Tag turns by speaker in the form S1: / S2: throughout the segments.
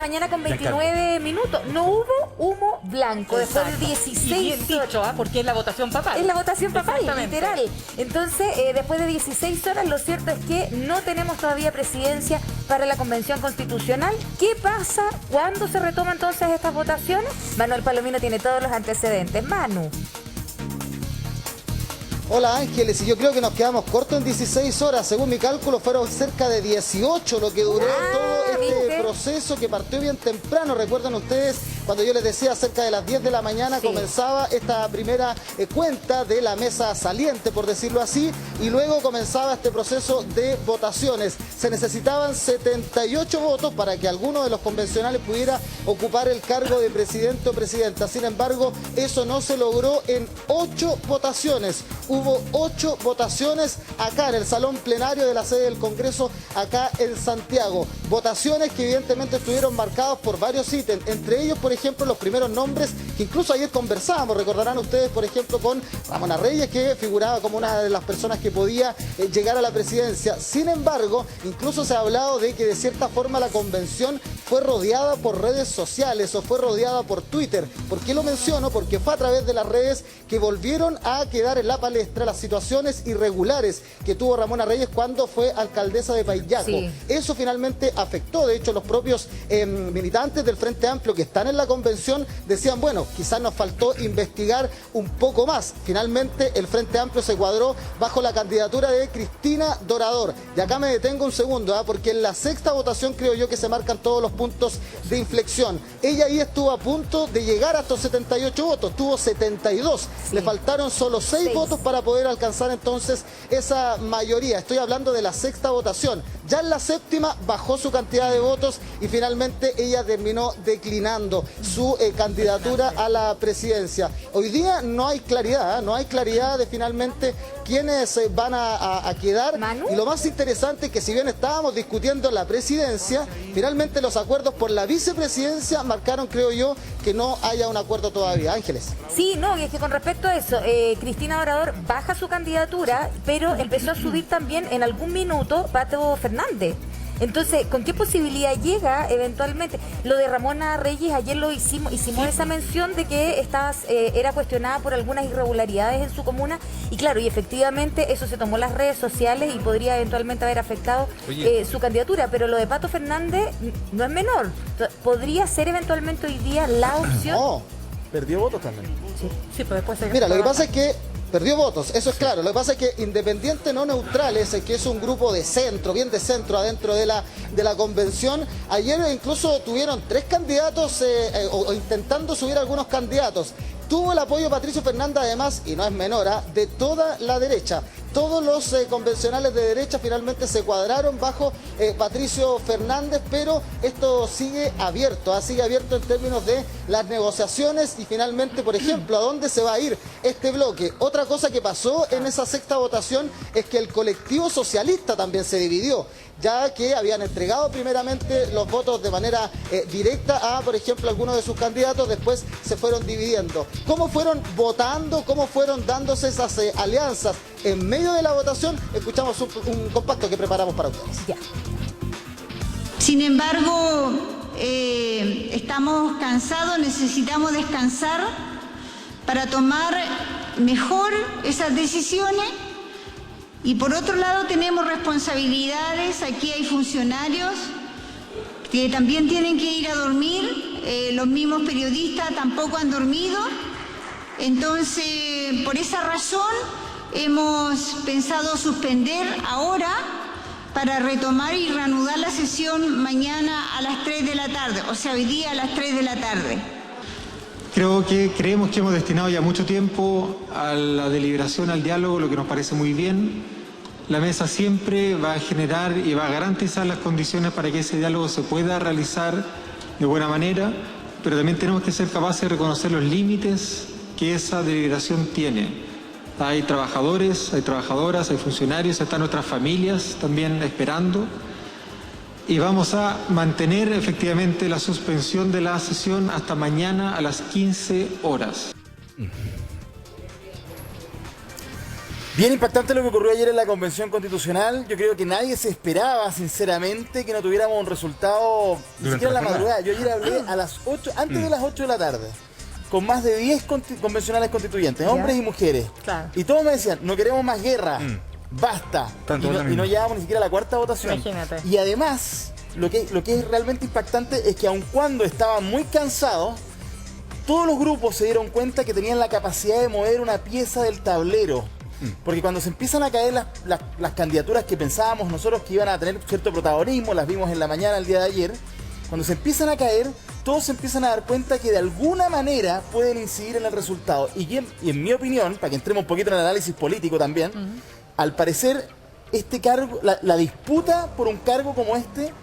S1: Mañana con 29 minutos. No hubo humo blanco. Después de 16
S2: y bien dicho, porque es la votación papal.
S1: Es la votación papal, literal. Entonces, después de 16 horas, lo cierto es que no tenemos todavía presidencia para la Convención Constitucional. ¿Qué pasa? ¿Cuándo se retoman entonces estas votaciones? Manuel Palomino tiene todos los antecedentes. Manu.
S3: Hola Ángeles, y yo creo que nos quedamos cortos en 16 horas. Según mi cálculo fueron cerca de 18 lo que duró todo este proceso, que partió bien temprano. Recuerdan ustedes cuando yo les decía cerca de las 10 de la mañana comenzaba esta primera cuenta de la mesa saliente, por decirlo así, y luego comenzaba este proceso de votaciones. Se necesitaban 78 votos para que alguno de los convencionales pudiera ocupar el cargo de presidente o presidenta. Sin embargo, eso no se logró en 8 votaciones. Hubo 8 votaciones acá en el salón plenario de la sede del Congreso, acá en Santiago. Votaciones que evidentemente estuvieron marcadas por varios ítems, entre ellos, por ejemplo, los primeros nombres que incluso ayer conversábamos. Recordarán ustedes, por ejemplo, con Ramona Reyes, que figuraba como una de las personas que podía llegar a la presidencia. Sin embargo, incluso se ha hablado de que de cierta forma la convención fue rodeada por redes sociales o fue rodeada por Twitter. ¿Por qué lo menciono? Porque fue a través de las redes que volvieron a quedar en la palestra las situaciones irregulares que tuvo Ramona Reyes cuando fue alcaldesa de Paillaco. Eso finalmente afectó. De hecho, los propios militantes del Frente Amplio que están en la convención decían, bueno, quizás nos faltó investigar un poco más. Finalmente, el Frente Amplio se cuadró bajo la candidatura de Cristina Dorador. Y acá me detengo un segundo, porque en la sexta votación creo yo que se marcan todos los puntos de inflexión. Ella ahí estuvo a punto de llegar a estos 78 votos, tuvo 72. Le faltaron solo 6 votos para poder alcanzar entonces esa mayoría. Estoy hablando de la sexta votación. Ya en la séptima bajó su cantidad de votos y finalmente ella terminó declinando su candidatura a la presidencia. Hoy día no hay claridad, no hay claridad de finalmente quiénes van a quedar. ¿Manu? Y lo más interesante es que si bien estábamos discutiendo la presidencia, finalmente los acuerdos por la vicepresidencia marcaron, creo yo, que no haya un acuerdo todavía. Ángeles.
S1: Sí, no, y es que con respecto a eso, Cristina Dorador baja su candidatura, pero empezó a subir también en algún minuto Pato Fernández. Entonces, ¿con qué posibilidad llega eventualmente? Lo de Ramona Reyes, ayer lo hicimos esa mención de que era cuestionada por algunas irregularidades en su comuna, y claro, y efectivamente eso se tomó las redes sociales y podría eventualmente haber afectado su candidatura, pero lo de Pato Fernández no es menor. ¿Podría ser eventualmente hoy día la opción?
S3: No, perdió votos también.
S1: Sí, pues después se...
S3: Mira, lo que pasa es que perdió votos, eso es claro. Lo que pasa es que Independiente No Neutrales, que es un grupo de centro, bien de centro adentro de la convención, ayer incluso tuvieron 3 candidatos o intentando subir algunos candidatos. Tuvo el apoyo de Patricio Fernández además, y no es menor, de toda la derecha. Todos los convencionales de derecha finalmente se cuadraron bajo Patricio Fernández, pero esto sigue abierto en términos de las negociaciones y finalmente, por ejemplo, a dónde se va a ir este bloque. Otra cosa que pasó en esa sexta votación es que el colectivo socialista también se dividió, ya que habían entregado primeramente los votos de manera directa a, por ejemplo, algunos de sus candidatos, después se fueron dividiendo. ¿Cómo fueron votando? ¿Cómo fueron dándose esas alianzas? En medio de la votación, escuchamos un compacto que preparamos para ustedes.
S1: Ya.
S4: Sin embargo, estamos cansados, necesitamos descansar para tomar mejor esas decisiones. Y por otro lado tenemos responsabilidades, aquí hay funcionarios que también tienen que ir a dormir, los mismos periodistas tampoco han dormido, entonces por esa razón hemos pensado suspender ahora para retomar y reanudar la sesión mañana a las 3 de la tarde, o sea, hoy día a las 3 de la tarde.
S5: Creemos que hemos destinado ya mucho tiempo a la deliberación, al diálogo, lo que nos parece muy bien. La mesa siempre va a generar y va a garantizar las condiciones para que ese diálogo se pueda realizar de buena manera, pero también tenemos que ser capaces de reconocer los límites que esa deliberación tiene. Hay trabajadores, hay trabajadoras, hay funcionarios, están nuestras familias también esperando. Y vamos a mantener efectivamente la suspensión de la sesión hasta mañana a las 15 horas.
S6: Bien impactante lo que ocurrió ayer en la Convención Constitucional. Yo creo que nadie se esperaba, sinceramente, que no tuviéramos un resultado ni siquiera en la madrugada. Yo ayer hablé a las 8, antes de las 8 de la tarde, con más de 10 convencionales constituyentes, hombres y mujeres.
S2: Claro.
S6: Y todos me decían, no queremos más guerra, basta. Y no llegábamos ni siquiera a la cuarta votación.
S2: Imagínate.
S6: Y además, lo que es realmente impactante es que aun cuando estaban muy cansados, todos los grupos se dieron cuenta que tenían la capacidad de mover una pieza del tablero. Porque cuando se empiezan a caer las candidaturas que pensábamos nosotros que iban a tener cierto protagonismo, las vimos en la mañana el día de ayer, cuando se empiezan a caer, todos se empiezan a dar cuenta que de alguna manera pueden incidir en el resultado. Y en mi opinión, para que entremos un poquito en el análisis político también, al parecer este cargo, la disputa por un cargo como este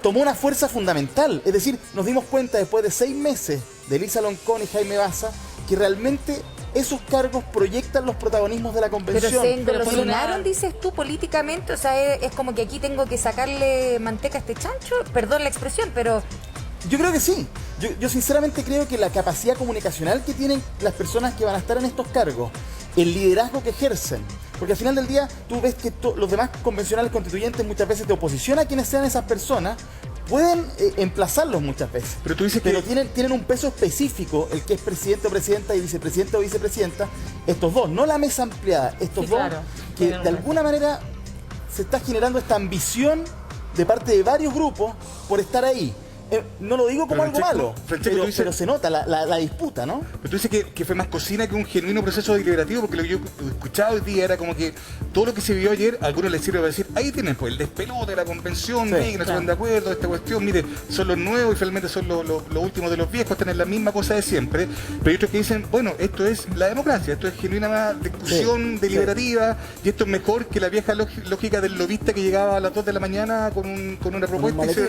S6: tomó una fuerza fundamental. Es decir, nos dimos cuenta después de 6 meses de Elisa Loncón y Jaime Baza que realmente esos cargos proyectan los protagonismos de la convención.
S1: Pero se engolosinaron, dices tú, políticamente. O sea, es como que aquí tengo que sacarle manteca a este chancho. Perdón la expresión, pero...
S6: Yo creo que sí. Yo sinceramente creo que la capacidad comunicacional que tienen las personas que van a estar en estos cargos, el liderazgo que ejercen, porque al final del día tú ves que los demás convencionales constituyentes muchas veces de oposición a quienes sean esas personas pueden emplazarlos muchas veces.
S7: Pero tú dices
S6: pero tienen un peso específico, el que es presidente o presidenta y vicepresidente o vicepresidenta, estos dos, no la mesa ampliada, estos dos,
S2: claro,
S6: que de alguna manera se está generando esta ambición de parte de varios grupos por estar ahí. No lo digo como algo malo, pero se nota la disputa, ¿no?
S7: Pero tú dices que fue más cocina que un genuino proceso deliberativo, porque lo que yo escuchaba hoy día era como que todo lo que se vio ayer, a algunos les sirve para decir, ahí tienen pues el despelote de la convención, que no están de acuerdo, esta cuestión, mire, son los nuevos y finalmente son los últimos de los viejos, están en la misma cosa de siempre. Pero hay otros que dicen, bueno, esto es la democracia, esto es genuina discusión deliberativa, y esto es mejor que la vieja lógica del lobista que llegaba a las 2 de la mañana con una propuesta y se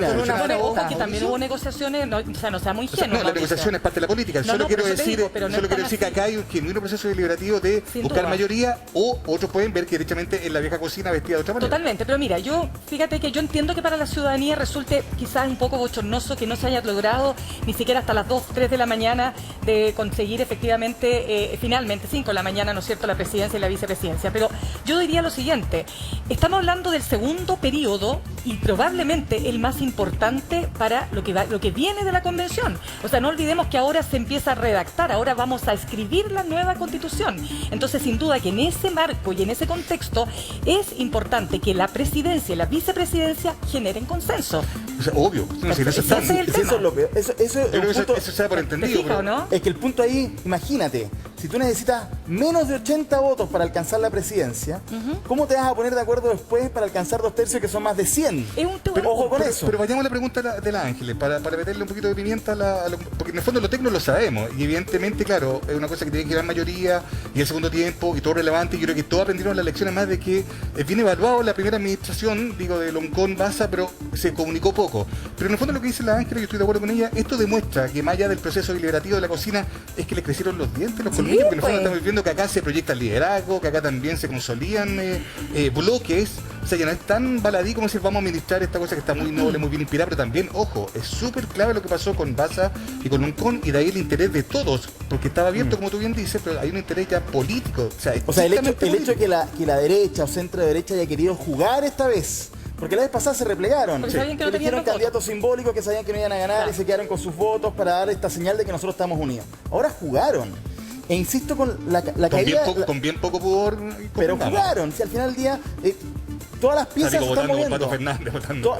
S2: que también hubo negociaciones, no sea muy ingenuo.
S7: No, la negociación es parte de la política. Solo quiero decir que acá hay un genuino proceso deliberativo de buscar mayoría, o otros pueden ver que derechamente en la vieja cocina vestida de otra manera.
S2: Totalmente, pero mira, fíjate que yo entiendo que para la ciudadanía resulte quizás un poco bochornoso que no se haya logrado ni siquiera hasta las 2, 3 de la mañana de conseguir efectivamente, finalmente 5 de la mañana, ¿no es cierto?, la presidencia y la vicepresidencia. Pero yo diría lo siguiente, estamos hablando del segundo periodo y probablemente el más importante para lo que viene de la convención. O sea, no olvidemos que ahora se empieza a redactar, ahora vamos a escribir la nueva constitución. Entonces, sin duda que en ese marco y en ese contexto es importante que la presidencia y la vicepresidencia generen consenso.
S7: O sea, obvio. No, si eso
S2: es el tema.
S6: Eso es lo peor.
S7: Eso se da por entendido.
S2: Fija, ¿no?
S6: Es que el punto ahí, imagínate, si tú necesitas menos de 80 votos para alcanzar la presidencia, ¿cómo te vas a poner de acuerdo después para alcanzar 2/3 que son más de 100?
S2: Es un
S6: Pero ojo con eso.
S7: Pero vayamos a la pregunta de la Ángeles, para meterle un poquito de pimienta porque en el fondo lo técnico lo sabemos, y evidentemente, claro, es una cosa que tiene que ir a mayoría y el segundo tiempo y todo relevante, y yo creo que todos aprendieron la lección, además de que es bien evaluado la primera administración, de Loncón, Baza, pero se comunicó poco. Pero en el fondo lo que dice la Ángeles, yo estoy de acuerdo con ella, esto demuestra que más allá del proceso deliberativo de la cocina, es que le crecieron los dientes, los colmillos, porque en el fondo estamos viendo que acá se proyecta el liderazgo, que acá también se consolidan bloques. O sea, ya no es tan baladí como decir vamos a administrar esta cosa que está muy noble, muy bien inspirada, pero también, ojo, es súper clave lo que pasó con Baza y con Loncón, y de ahí el interés de todos, porque estaba abierto, como tú bien dices, pero hay un interés ya político. O sea el hecho que la derecha o centro derecha haya querido jugar esta vez, porque la vez pasada se replegaron, eligieron candidatos simbólicos que sabían que no iban a ganar y se quedaron con sus votos para dar esta señal de que nosotros estamos unidos. Ahora jugaron. E insisto con la caída... Con bien poco pudor.
S6: Pero jugaron. Si al final del día... todas las piezas se están moviendo.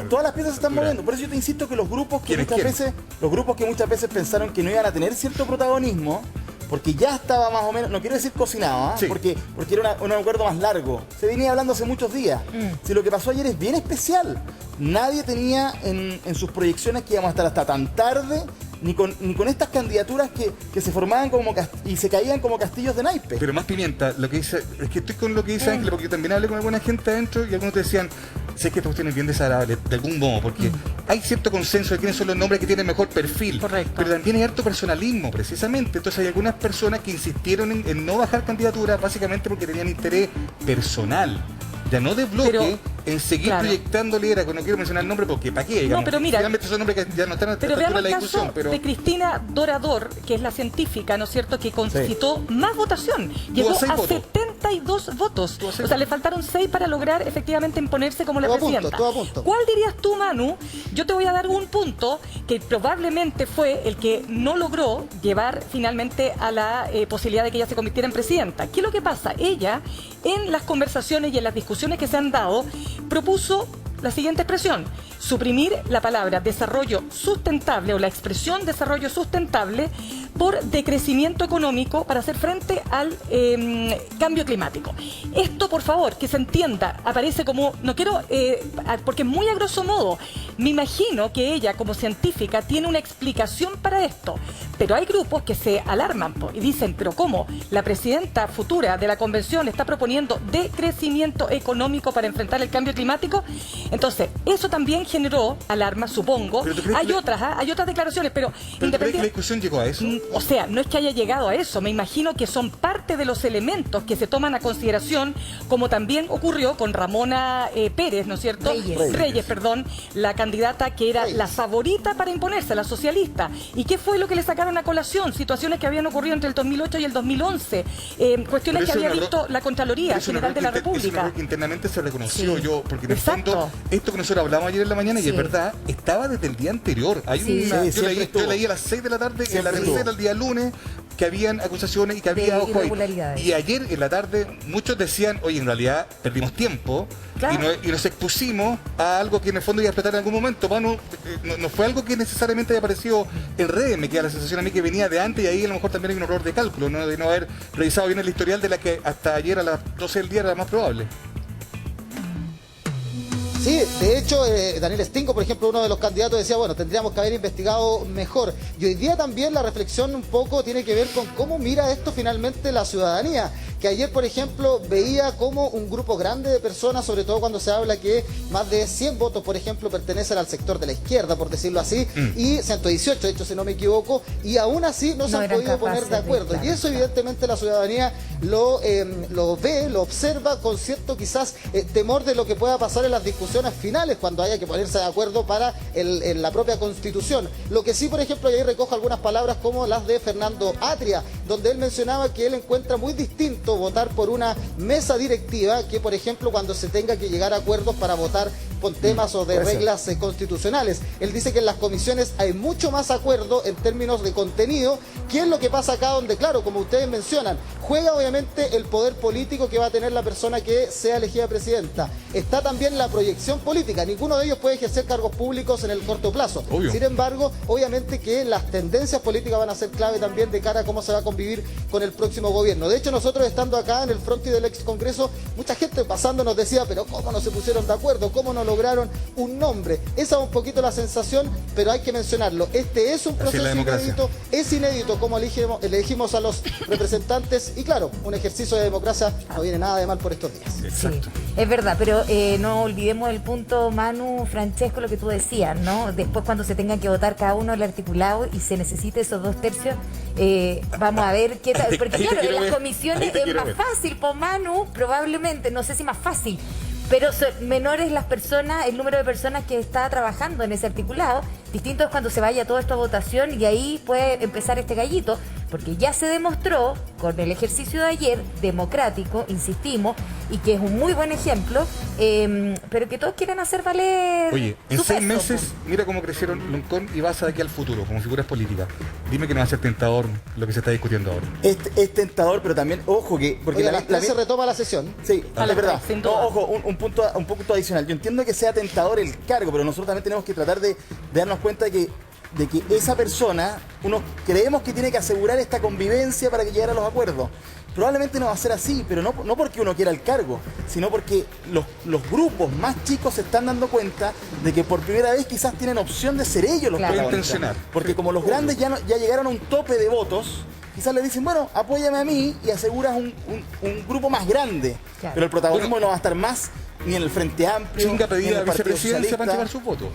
S6: Todas las piezas se están moviendo. Por eso yo te insisto que los grupos que muchas veces pensaron que no iban a tener cierto protagonismo, porque ya estaba más o menos, no quiero decir cocinado, porque era un acuerdo más largo. Se venía hablando hace muchos días. Si lo que pasó ayer es bien especial. Nadie tenía en sus proyecciones que íbamos a estar hasta tan tarde, ni con estas candidaturas que se formaban y se caían como castillos de naipes.
S7: Pero más pimienta, lo que dice, es que estoy con lo que dice Ángel, porque yo también hablé con alguna gente adentro y algunos te decían, sé que esta cuestión es bien desagradable, de algún modo, porque hay cierto consenso de quiénes son los nombres que tienen mejor perfil.
S2: Correcto.
S7: Pero también hay harto personalismo, precisamente. Entonces hay algunas personas que insistieron en no bajar candidaturas, básicamente porque tenían interés personal. Ya no de bloque, en seguir proyectando liderazgo. No quiero mencionar el nombre porque ¿para qué? Digamos.
S2: No, pero mira,
S7: finalmente son nombres que ya no están a la altura de la discusión.
S2: Pero de Cristina Dorador, que es la científica, ¿no es cierto?, que concitó más votación. Llegó a 72 votos. O sea, le faltaron 6 para lograr efectivamente imponerse como la presidenta. ¿Cuál dirías tú, Manu? Yo te voy a dar un punto que probablemente fue el que no logró llevar finalmente a la posibilidad de que ella se convirtiera en presidenta. ¿Qué es lo que pasa? Ella, en las conversaciones y en las discusiones que se han dado, propuso la siguiente expresión: suprimir la palabra desarrollo sustentable o la expresión desarrollo sustentable por decrecimiento económico para hacer frente al cambio climático. Esto, por favor, que se entienda, aparece como, no quiero, porque muy a grosso modo, me imagino que ella como científica tiene una explicación para esto, pero hay grupos que se alarman y dicen, pero ¿cómo? La presidenta futura de la convención está proponiendo decrecimiento económico para enfrentar el cambio climático. Entonces, eso también generó alarma, supongo. Hay otras declaraciones, pero
S7: independientemente. ¿Crees que la discusión llegó a eso?
S2: O sea, no es que haya llegado a eso, me imagino que son parte de los elementos que se toman a consideración, como también ocurrió con Ramona Pérez, ¿no es cierto? Reyes, perdón, la candidata que era la favorita para imponerse, la socialista. ¿Y qué fue lo que le sacaron a colación? Situaciones que habían ocurrido entre el 2008 y el 2011, cuestiones que había visto la Contraloría General de la República.
S7: Eso que internamente se reconoció yo, porque en el fondo, esto que nosotros hablamos ayer en la mañana, y es verdad, estaba desde el día anterior. Yo leí a las 6 de la tarde en la tercera, el día lunes, que habían acusaciones y que había
S1: irregularidades.
S7: Y ayer en la tarde muchos decían, oye, en realidad perdimos tiempo y nos expusimos a algo que en el fondo iba a explotar en algún momento. Manu, no fue algo que necesariamente haya aparecido en redes, me queda la sensación a mí que venía de antes, y ahí a lo mejor también hay un error de cálculo, ¿no? De no haber revisado bien el historial de la que hasta ayer a las 12 del día era la más probable.
S3: Sí, de hecho, Daniel Stingo, por ejemplo, uno de los candidatos, decía, bueno, tendríamos que haber investigado mejor. Y hoy día también la reflexión un poco tiene que ver con cómo mira esto finalmente la ciudadanía. Que ayer, por ejemplo, veía como un grupo grande de personas, sobre todo cuando se habla que más de 100 votos, por ejemplo, pertenecen al sector de la izquierda, por decirlo así, y 118, de hecho, si no me equivoco, y aún así no se han podido poner de acuerdo. Y eso, evidentemente, la ciudadanía lo ve, lo observa con cierto, quizás, temor de lo que pueda pasar en las discusiones finales, cuando haya que ponerse de acuerdo para la propia Constitución. Lo que sí, por ejemplo, y ahí recojo algunas palabras como las de Fernando Atria, donde él mencionaba que él encuentra muy distinto votar por una mesa directiva que, por ejemplo, cuando se tenga que llegar a acuerdos para votar con temas o de reglas constitucionales. Él dice que en las comisiones hay mucho más acuerdo en términos de contenido, que es lo que pasa acá donde, claro, como ustedes mencionan, juega obviamente el poder político que va a tener la persona que sea elegida presidenta. Está también la proyección política. Ninguno de ellos puede ejercer cargos públicos en el corto plazo. Obvio. Sin embargo, obviamente que las tendencias políticas van a ser clave también de cara a cómo se va a convivir con el próximo gobierno. De hecho, nosotros estando acá en el frontis del ex Congreso, mucha gente pasando nos decía, pero ¿cómo no se pusieron de acuerdo? ¿Cómo no lograron un nombre? Esa es un poquito la sensación, pero hay que mencionarlo. Este es un proceso inédito, es inédito como elegimos a los representantes, y claro, un ejercicio de democracia no viene nada de mal por estos días.
S1: Exacto. Sí, es verdad, pero no olvidemos el punto, Manu, Francesco, lo que tú decías, ¿no? Después, cuando se tenga que votar cada uno el articulado y se necesite esos 2 tercios, vamos a ver qué tal, porque claro, en las comisiones es más fácil, por Manu, probablemente, no sé si más fácil, pero menor es las personas, el número de personas que está trabajando en ese articulado. Distinto es cuando se vaya todo esto a votación, y ahí puede empezar este gallito, porque ya se demostró con el ejercicio de ayer, democrático, insistimos, y que es un muy buen ejemplo, pero que todos quieren hacer valer.
S7: Oye, en 6 meses, mira cómo crecieron Loncón y Baza de aquí al futuro, como figuras políticas. Dime que no va a ser tentador lo que se está discutiendo ahora.
S6: Es tentador, pero también, ojo, que... porque
S3: Oiga, se retoma la sesión.
S6: Sí, es verdad. No, ojo, un punto adicional. Yo entiendo que sea tentador el cargo, pero nosotros también tenemos que tratar de darnos cuenta de que esa persona, uno creemos que tiene que asegurar esta convivencia para que llegara a los acuerdos. Probablemente no va a ser así, pero no porque uno quiera el cargo, sino porque los grupos más chicos se están dando cuenta de que por primera vez quizás tienen opción de ser ellos los protagonistas. Porque como los grandes ya llegaron a un tope de votos, quizás le dicen, bueno, apóyame a mí y aseguras un grupo más grande. Claro. Pero el protagonismo no va a estar más ni en el Frente Amplio,
S7: Chinga pedía
S6: ni en el Partido
S7: vicepresidencia
S6: Socialista.
S7: para llevar sus votos.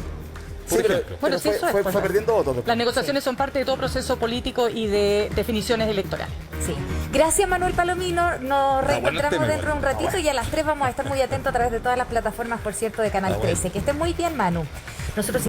S6: Sí, pero,
S7: ejemplo.
S2: Bueno, sí, eso es,
S6: fue
S2: pues,
S6: perdiendo votos después.
S2: Las negociaciones son parte de todo proceso político y de definiciones electorales.
S1: Sí. Gracias, Manuel Palomino. Nos reencontramos
S7: tema
S1: dentro de un
S7: igual.
S1: ratito y a las 3 vamos a estar muy atentos a través de todas las plataformas, por cierto, de Canal 13. Que esté muy bien, Manu. Nosotros